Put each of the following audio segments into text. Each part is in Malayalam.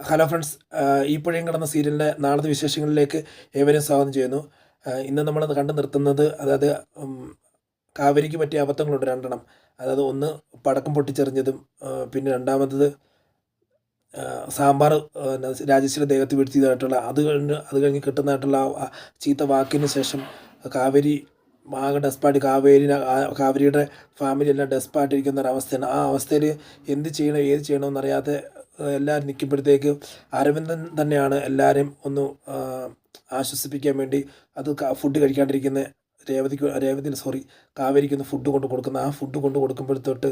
ഹലോ ഫ്രണ്ട്സ്, ഈ പുഴയും കടന്ന സീരിയലിൻ്റെ നാളത്തെ വിശേഷങ്ങളിലേക്ക് ഏവരെയും സ്വാഗതം ചെയ്യുന്നു. ഇന്ന് നമ്മൾ കണ്ടു നിർത്തുന്നത്, അതായത് കാവേരിക്ക് പറ്റിയ അബദ്ധങ്ങളുണ്ട് രണ്ടെണ്ണം. അതായത് ഒന്ന് പടക്കം പൊട്ടിച്ചെറിഞ്ഞതും, പിന്നെ രണ്ടാമത്തത് സാമ്പാർ രാജേശ്വരി ദേഹത്ത് വീഴ്ത്തിയതായിട്ടുള്ള അത് കഴിഞ്ഞ് കിട്ടുന്നതായിട്ടുള്ള ആ ചീത്ത വാക്കിന് ശേഷം കാവേരി ആകെ ഡെസ്പായിട്ട് കാവേരിയുടെ ഫാമിലി എല്ലാം ഡെസ്പായിട്ടിരിക്കുന്ന ഒരവസ്ഥയാണ്. ആ അവസ്ഥയിൽ എന്ത് ചെയ്യണം ഏത് ചെയ്യണമെന്നറിയാതെ എല്ലാവരും നിൽക്കുമ്പോഴത്തേക്ക് അരവിന്ദൻ തന്നെയാണ് എല്ലാവരെയും ഒന്ന് ആശ്വസിപ്പിക്കാൻ വേണ്ടി അത് ഫുഡ് കഴിക്കാണ്ടിരിക്കുന്ന കാവേരിക്കൊന്ന് ഫുഡ് കൊണ്ട് കൊടുക്കുന്ന ആ ഫുഡ് കൊണ്ട് കൊടുക്കുമ്പോഴത്തോട്ട്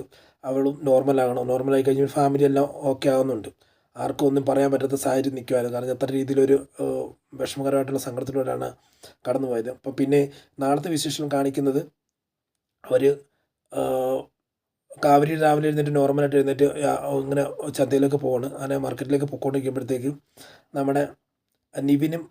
അവളും നോർമലായി കഴിഞ്ഞാൽ ഫാമിലി എല്ലാം ഓക്കെ ആവുന്നുണ്ട്. ആർക്കും ഒന്നും പറയാൻ പറ്റാത്ത സാഹചര്യം നിൽക്കുമായിരുന്നു. കാരണം അത്ര രീതിയിലൊരു വിഷമകരമായിട്ടുള്ള സങ്കടത്തിലൂടെയാണ് കടന്നുപോയത്. അപ്പോൾ പിന്നെ നാളത്തെ വിശേഷം കാണിക്കുന്നത്, അവർ കാവേരി രാവിലെ എഴുന്നേറ്റ് നോർമലായിട്ട് എഴുന്നേറ്റ് ഇങ്ങനെ ചന്തയിലേക്ക് പോവാണ്. അങ്ങനെ മാർക്കറ്റിലേക്ക് പൊയ്ക്കൊണ്ടിരിക്കുമ്പോഴത്തേക്കും നമ്മുടെ നിവിനും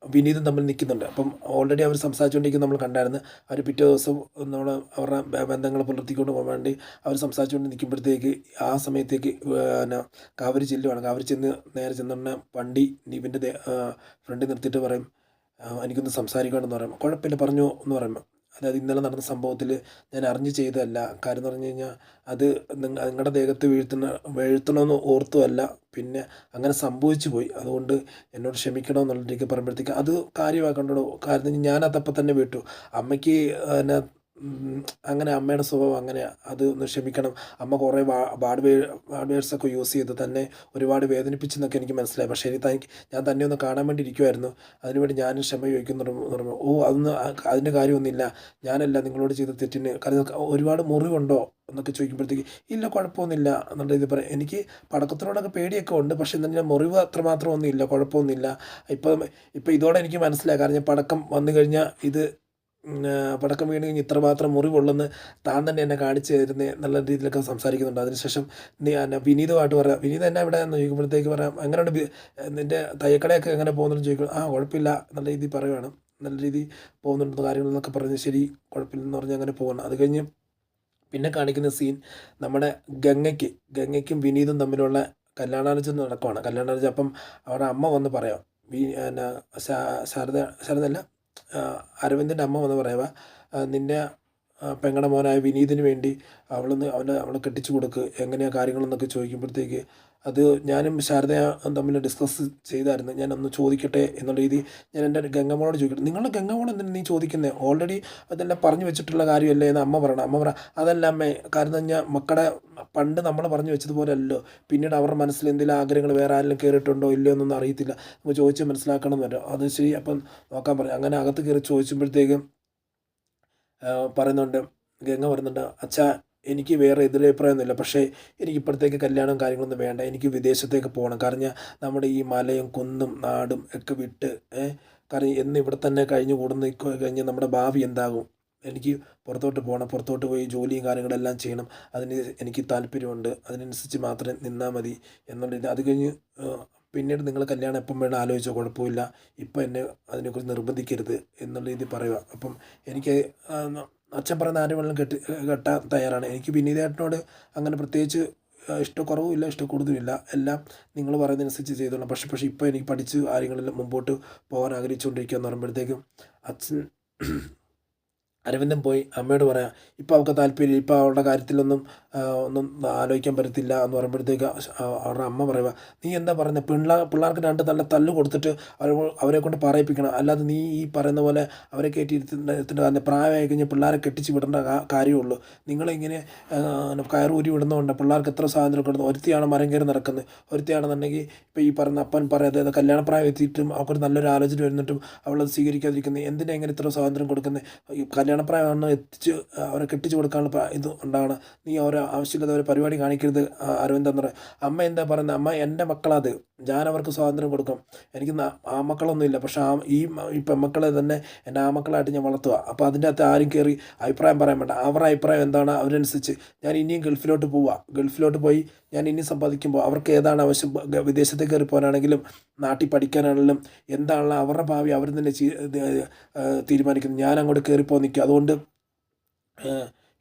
വിനീതും തമ്മിൽ നിൽക്കുന്നുണ്ട്. അപ്പം ഓൾറെഡി അവർ സംസാരിച്ചുകൊണ്ടിരിക്കുന്നത് നമ്മൾ കണ്ടായിരുന്നു. അവർ പിറ്റേ ദിവസം നമ്മൾ അവരുടെ ബന്ധങ്ങൾ പുലർത്തിക്കൊണ്ട് പോകാൻ വേണ്ടി അവർ സംസാരിച്ചുകൊണ്ട് നിൽക്കുമ്പോഴത്തേക്ക് ആ സമയത്തേക്ക് കാവേരി ചെല്ലുവാണ്. കാവേരി നേരെ ചെന്നുടനെ വണ്ടി നിവിൻ്റെ ഫ്രണ്ടിൽ നിർത്തിയിട്ട് പറയും, എനിക്കൊന്ന് സംസാരിക്കണമെന്ന് പറയും. കുഴപ്പമില്ല പറഞ്ഞു എന്ന് പറയുമ്പോൾ, അതായത് ഇന്നലെ നടന്ന സംഭവത്തിൽ ഞാൻ അറിഞ്ഞ് ചെയ്തതല്ല. കാര്യം എന്ന് പറഞ്ഞു കഴിഞ്ഞാൽ അത് നിങ്ങളുടെ ദേഹത്ത് വീഴ്ത്തണമെന്ന് ഓർത്തുമല്ല, പിന്നെ അങ്ങനെ സംഭവിച്ചു പോയി, അതുകൊണ്ട് എന്നോട് ക്ഷമിക്കണമെന്നുള്ള രീതിക്ക് പറയുമ്പോഴത്തേക്ക് അത് കാര്യമാക്കണ്ടോ. കാരണം ഞാൻ അതപ്പം തന്നെ വിട്ടു. അമ്മയ്ക്ക് പിന്നെ അങ്ങനെ അമ്മയുടെ സ്വഭാവം അങ്ങനെയാണ്, അത് ഒന്ന് ക്ഷമിക്കണം. അമ്മ കുറേ ബാഡ് വേർഡ്സൊക്കെ യൂസ് ചെയ്ത് തന്നെ ഒരുപാട് വേദനിപ്പിച്ചെന്നൊക്കെ എനിക്ക് മനസ്സിലായി. പക്ഷേ ഞാൻ തന്നെ ഒന്ന് കാണാൻ വേണ്ടി ഇരിക്കുമായിരുന്നു. അതിനുവേണ്ടി ഞാനും ക്ഷമ ചോദിക്കുന്നു പറഞ്ഞു. അതിൻ്റെ കാര്യമൊന്നുമില്ല, ഞാനല്ല നിങ്ങളോട് ചെയ്ത തെറ്റിന്. കാരണം ഒരുപാട് മുറിവുണ്ടോ എന്നൊക്കെ ചോദിക്കുമ്പോഴത്തേക്ക് ഇല്ല കുഴപ്പമൊന്നുമില്ല എന്നുള്ള ഇത് പറയാം. എനിക്ക് പടക്കത്തിനോടൊക്കെ പേടിയൊക്കെ ഉണ്ട്, പക്ഷേ എന്നാൽ മുറിവ് അത്രമാത്രം ഒന്നുമില്ല, കുഴപ്പമൊന്നുമില്ല. ഇപ്പം ഇതോടെ എനിക്ക് മനസ്സിലായി. കാരണം പടക്കം വന്നു കഴിഞ്ഞാൽ പടക്കം വീണ് കഴിഞ്ഞ് ഇത്രമാത്രം മുറിവുള്ളെന്ന് താൻ തന്നെ എന്നെ കാണിച്ചു തരുന്നത് എന്നുള്ള രീതിയിലൊക്കെ സംസാരിക്കുന്നുണ്ട്. അതിനുശേഷം വിനീതുമായിട്ട് പറയാം, വിനീത് എന്നെ ഇവിടെ എന്ന് ചോദിക്കുമ്പോഴത്തേക്ക് പറയാം, എങ്ങനെയുണ്ട് നിൻ്റെ തയ്യക്കടയൊക്കെ എങ്ങനെ പോകുന്നുണ്ടെന്ന് ചോദിക്കും. കുഴപ്പമില്ല എന്നുള്ള രീതിയിൽ പറയുവാണ്. നല്ല രീതിയിൽ പോകുന്നുണ്ട് കാര്യങ്ങളെന്നൊക്കെ പറഞ്ഞ് ശരി കുഴപ്പമില്ലെന്ന് പറഞ്ഞ് അങ്ങനെ പോകണം. അത് കഴിഞ്ഞ് പിന്നെ കാണിക്കുന്ന സീൻ നമ്മുടെ ഗംഗയ്ക്കും വിനീതും തമ്മിലുള്ള കല്യാണാലോചന നടക്കുവാണ്. കല്യാണാലോചന അപ്പം അവരുടെ അമ്മ വന്ന് പറയാം, ശാരദ അരവിന്ദൻ്റെ അമ്മ വന്ന് പറയുക, നിൻ്റെ പെങ്ങളുടെ മോനായ വിനീതിന് വേണ്ടി അവളെ കെട്ടിച്ചു കൊടുക്ക്, എങ്ങനെയാണ് കാര്യങ്ങളെന്നൊക്കെ ചോദിക്കുമ്പോഴത്തേക്ക് അത് ഞാനും ശാരദയും തമ്മിൽ ഡിസ്കസ് ചെയ്തായിരുന്നു, ഞാനൊന്ന് ചോദിക്കട്ടെ എന്നുള്ള രീതി ഞാൻ എൻ്റെ ഗംഗമ്മോട് ചോദിക്കട്ടെ. നിങ്ങളുടെ ഗംഗമ്മോട് എന്തിനാണ് നീ ചോദിക്കുന്നത്, ഓൾറെഡി അതെല്ലാം പറഞ്ഞു വെച്ചിട്ടുള്ള കാര്യമല്ലേ എന്ന് അമ്മ പറയണം. അമ്മ പറ അതല്ല അമ്മേ, കാരണം കഴിഞ്ഞാൽ മക്കളുടെ പണ്ട് നമ്മൾ പറഞ്ഞു വെച്ചതുപോലെ അല്ലല്ലോ, പിന്നീട് അവരുടെ മനസ്സിൽ എന്തെങ്കിലും ആഗ്രഹങ്ങൾ വേറെ ആരെങ്കിലും കയറിയിട്ടുണ്ടോ ഇല്ലയോ എന്നൊന്നും അറിയത്തില്ല, നമ്മൾ ചോദിച്ച് മനസ്സിലാക്കണം എന്ന് പറഞ്ഞു. അത് ശരി അപ്പം നോക്കാൻ പറഞ്ഞു. അങ്ങനെ അകത്ത് കയറി ചോദിക്കുമ്പോഴത്തേക്കും പറയുന്നുണ്ട്, ഗംഗ പറയുന്നുണ്ട്, അച്ഛാ എനിക്ക് വേറെ എതിരഭിപ്രായമൊന്നുമില്ല, പക്ഷേ എനിക്ക് ഇപ്പോഴത്തേക്ക് കല്യാണം കാര്യങ്ങളൊന്നും വേണ്ട, എനിക്ക് വിദേശത്തേക്ക് പോകണം. കാരണം നമ്മുടെ ഈ മലയും കുന്നും നാടും ഒക്കെ വിട്ട് കാരണം എന്ന് ഇവിടെ തന്നെ കഴിഞ്ഞു കൂടുന്ന കഴിഞ്ഞ് നമ്മുടെ ഭാവി എന്താകും, എനിക്ക് പുറത്തോട്ട് പോകണം, പുറത്തോട്ട് പോയി ജോലിയും കാര്യങ്ങളെല്ലാം ചെയ്യണം, അതിന് എനിക്ക് താല്പര്യമുണ്ട്, അതിനനുസരിച്ച് മാത്രം നിന്നാൽ മതി എന്നുള്ളത്. അത് കഴിഞ്ഞ് പിന്നീട് നിങ്ങൾ കല്യാണം എപ്പം വേണം ആലോചിച്ചോ, കുഴപ്പമില്ല, ഇപ്പം എന്നെ അതിനെക്കുറിച്ച് നിർബന്ധിക്കരുത് എന്നുള്ള രീതിയിൽ പറയുക. അപ്പം എനിക്ക് അച്ഛൻ പറയുന്ന ആരും വെള്ളം കെട്ടാൻ തയ്യാറാണ്. എനിക്ക് വിനീതേട്ടനോട് അങ്ങനെ പ്രത്യേകിച്ച് ഇഷ്ടക്കുറവും ഇല്ല, ഇഷ്ടക്കൂടുതലുമില്ല, എല്ലാം നിങ്ങൾ പറയുന്നതനുസരിച്ച് ചെയ്തോളാം. പക്ഷേ ഇപ്പോൾ എനിക്ക് പഠിച്ച് കാര്യങ്ങളെല്ലാം മുമ്പോട്ട് പോകാൻ ആഗ്രഹിച്ചുകൊണ്ടിരിക്കുക എന്ന് പറയുമ്പോഴത്തേക്കും അച്ഛൻ അരവിന്ദൻ പോയി അമ്മയോട് പറയാം, ഇപ്പോൾ അവൾക്ക് താല്പര്യം, ഇപ്പോൾ അവളുടെ കാര്യത്തിലൊന്നും ഒന്നും ആലോചിക്കാൻ പറ്റത്തില്ല എന്ന് പറയുമ്പോഴത്തേക്ക് അവരുടെ അമ്മ പറയുക, നീ എന്താ പറയുന്നത്, പിള്ളേർക്ക് രണ്ട് നല്ല തല്ല് കൊടുത്തിട്ട് അവരെ കൊണ്ട് പറയിപ്പിക്കണം, അല്ലാതെ നീ ഈ പറയുന്ന പോലെ അവരെ കയറ്റിയിരുത്തിട്ട് അതിൻ്റെ പ്രായമായി കഴിഞ്ഞാൽ പിള്ളേരെ കെട്ടിച്ച് വിടേണ്ട കാര്യമുള്ളൂ. നിങ്ങളിങ്ങനെ കയറൂരി വിടുന്നതുകൊണ്ട് പിള്ളേർക്ക് എത്ര സ്വാതന്ത്ര്യം കൊടുക്കുന്നു. ഒരുത്തിയാണ് മരം കയറി നടക്കുന്നത്, ഒരുത്തിയാണെന്നുണ്ടെങ്കിൽ ഇപ്പോൾ ഈ പറയുന്ന അപ്പൻ പറയാതെ കല്യാണപ്രായം എത്തിയിട്ടും അവർക്കൊരു നല്ലൊരു ആലോചന വരുന്നിട്ടും അവളത് സ്വീകരിക്കാതിരിക്കുന്നത്, എന്തിനാ ഇങ്ങനെ ഇത്ര സ്വാതന്ത്ര്യം കൊടുക്കുന്നത്, ഈ കല്യാണപ്രായമാണ് എത്തിച്ച് അവരെ കെട്ടിച്ച് കൊടുക്കാനുള്ള ഇത് ഉണ്ടാകണം, നീ അവരെ ആവശ്യമില്ലാതെ ഒരു പരിപാടി കാണിക്കരുത് അരവിന്ദ് എന്ന് പറയും. അമ്മ എന്താ പറയുന്നത്, അമ്മ എൻ്റെ മക്കളത്, ഞാൻ അവർക്ക് സ്വാതന്ത്ര്യം കൊടുക്കും, എനിക്ക് ആമക്കളൊന്നുമില്ല, പക്ഷേ ഈ പെൺമക്കളെ തന്നെ എൻ്റെ ആമക്കളായിട്ട് ഞാൻ വളർത്തുക. അപ്പോൾ അതിൻ്റെ അകത്ത് ആരും കയറി അഭിപ്രായം പറയാൻ വേണ്ട, അവരുടെ അഭിപ്രായം എന്താണ് അവരനുസരിച്ച് ഞാൻ ഇനിയും ഗൾഫിലോട്ട് പോയി ഞാൻ ഇനി സമ്പാദിക്കുമ്പോൾ അവർക്ക് ഏതാണ് ആവശ്യം, വിദേശത്തേക്ക് കയറി പോകാനാണെങ്കിലും നാട്ടിൽ പഠിക്കാനാണെങ്കിലും എന്താണല്ലോ അവരുടെ ഭാവി അവർ തന്നെ തീരുമാനിക്കുന്നത്, ഞാൻ അങ്ങോട്ട് കയറിപ്പോകാൻ നിൽക്കുക. അതുകൊണ്ട്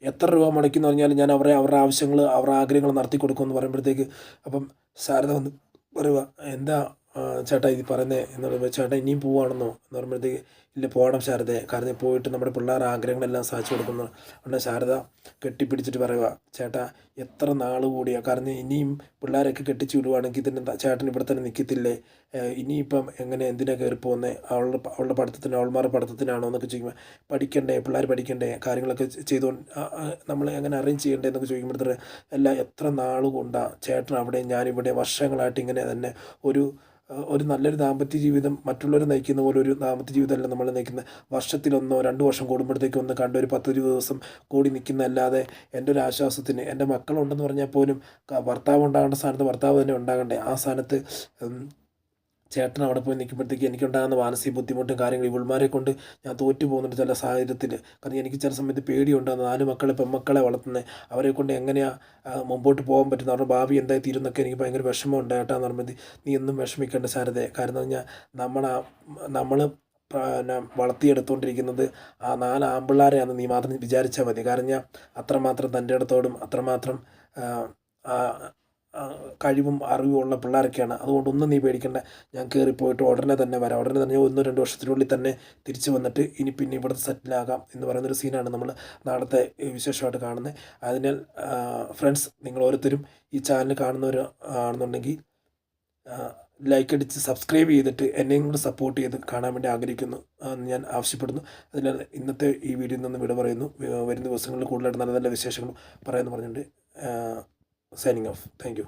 എത്ര രൂപ മുടക്കിയെന്ന് പറഞ്ഞാൽ ഞാൻ അവരുടെ ആവശ്യങ്ങൾ അവരുടെ ആഗ്രഹങ്ങൾ നടത്തി കൊടുക്കുമെന്ന് പറയുമ്പോഴത്തേക്ക് അപ്പം ശാരദ വന്ന് പറയുക എന്താ ചേട്ടാ ഇത് പറയുന്നത് എന്ന് പറയുമ്പോൾ ചേട്ടാ ഇനിയും പോവുകയാണെന്നോ എന്ന് പറയുമ്പോഴത്തേക്ക് ഇല്ല പോകണം ശാരദയെ കാരണം പോയിട്ട് നമ്മുടെ പിള്ളേരുടെ ആഗ്രഹങ്ങളെല്ലാം സാധിച്ചു കൊടുക്കുന്നു അതുകൊണ്ട് ശാരദ കെട്ടിപ്പിടിച്ചിട്ട് പറയുക ചേട്ടാ എത്ര നാൾ കൂടിയാണ് കാരണം ഇനിയും പിള്ളേരൊക്കെ കെട്ടിച്ചു വിടുവാണെങ്കിൽ തന്നെ ചേട്ടൻ ഇവിടെ തന്നെ നിൽക്കത്തില്ലേ ഇനിയിപ്പം എങ്ങനെ എന്തിനാ കയറി പോകുന്നത് അവളുടെ പഠിത്തത്തിന് അവൾമാരുടെ പഠിത്തത്തിനാണോ എന്നൊക്കെ ചോദിക്കുമ്പോൾ പഠിക്കണ്ടേ പിള്ളേർ പഠിക്കണ്ടേ കാര്യങ്ങളൊക്കെ ചെയ്തുകൊണ്ട് നമ്മൾ എങ്ങനെ അറേഞ്ച് ചെയ്യണ്ടേ എന്നൊക്കെ ചോദിക്കുമ്പോഴത്തേക്ക് എല്ലാം എത്ര നാൾ കൊണ്ടാണ് ചേട്ടൻ അവിടെ ഞാനിവിടെ വർഷങ്ങളായിട്ട് ഇങ്ങനെ തന്നെ ഒരു നല്ലൊരു ദാമ്പത്യ ജീവിതം മറ്റുള്ളവർ നയിക്കുന്ന പോലെ ഒരു ദാമ്പത്യ ജീവിതമല്ല നമ്മൾ നയിക്കുന്നത് വർഷത്തിലൊന്നോ 2 വർഷം കൂടുമ്പോഴത്തേക്കും ഒന്ന് കണ്ട് ഒരു 10-20 ദിവസം കൂടി നിൽക്കുന്നതല്ലാതെ എൻ്റെ ഒരു ആശ്വാസത്തിന് എൻ്റെ മക്കളുണ്ടെന്ന് പറഞ്ഞാൽ പോലും ഭർത്താവ് ഉണ്ടാകേണ്ട സ്ഥാനത്ത് ഭർത്താവ് തന്നെ ഉണ്ടാകണ്ടേ ആ സ്ഥാനത്ത് ചേട്ടൻ അവിടെ പോയി നിൽക്കുമ്പോഴത്തേക്ക് എനിക്കുണ്ടാകുന്ന മാനസിക ബുദ്ധിമുട്ടും കാര്യങ്ങളും ഇവൾമാരെ കൊണ്ട് ഞാൻ തോറ്റു പോകുന്നുണ്ട് ചില സാഹചര്യത്തിൽ കാരണം എനിക്ക് ചില സമയത്ത് പേടിയുണ്ട് 4 മക്കളെ പെൺമക്കളെ വളർത്തുന്നത് അവരെ കൊണ്ട് എങ്ങനെയാണ് മുമ്പോട്ട് പോകാൻ പറ്റുന്നത് അവരുടെ ഭാവി എന്തായി തീരുന്നൊക്കെ എനിക്ക് ഭയങ്കര വിഷമമുണ്ട് ഏട്ടാന്ന് പറയുമ്പോൾ നീ ഒന്നും വിഷമിക്കേണ്ട ശാരദയെ കാരണം എന്ന് പറഞ്ഞാൽ നമ്മൾ പിന്നെ വളർത്തിയെടുത്തുകൊണ്ടിരിക്കുന്നത് ആ 4 ആൺപിള്ളേരെയാണെന്ന് നീ മാത്രം വിചാരിച്ചാൽ മതി കാരണം അത്രമാത്രം തൻ്റെ ഇടത്തോടും അത്രമാത്രം കഴിവും അറിവും ഉള്ള പിള്ളേരൊക്കെയാണ് അതുകൊണ്ടൊന്നും നീ പേടിക്കേണ്ട ഞാൻ കയറിപ്പോയിട്ട് ഉടനെ തന്നെ വരാം ഉടനെ തന്നെ 1-2 വർഷത്തിനുള്ളിൽ തന്നെ തിരിച്ചു വന്നിട്ട് ഇനി പിന്നെ ഇവിടെ സെറ്റിലാകാം എന്ന് പറയുന്നൊരു സീനാണ് നമ്മൾ നാളത്തെ വിശേഷമായിട്ട് കാണുന്നത് അതിനാൽ ഫ്രണ്ട്സ് നിങ്ങൾ ഓരോരുത്തരും ഈ ചാനൽ കാണുന്നവർ ആണെന്നുണ്ടെങ്കിൽ ലൈക്ക് അടിച്ച് സബ്സ്ക്രൈബ് ചെയ്തിട്ട് എന്നെയും കൂടെ സപ്പോർട്ട് ചെയ്ത് കാണാൻ വേണ്ടി ആഗ്രഹിക്കുന്നു ഞാൻ ആവശ്യപ്പെടുന്നു അതിനാൽ ഇന്നത്തെ ഈ വീഡിയോയിൽ നിന്ന് വിട പറയുന്നു വരുന്ന ദിവസങ്ങളിൽ കൂടുതലായിട്ട് നല്ല നല്ല വിശേഷങ്ങൾ പറയാമെന്ന് പറഞ്ഞിട്ടുണ്ട് സൈനിങ് ഓഫ് താങ്ക് യു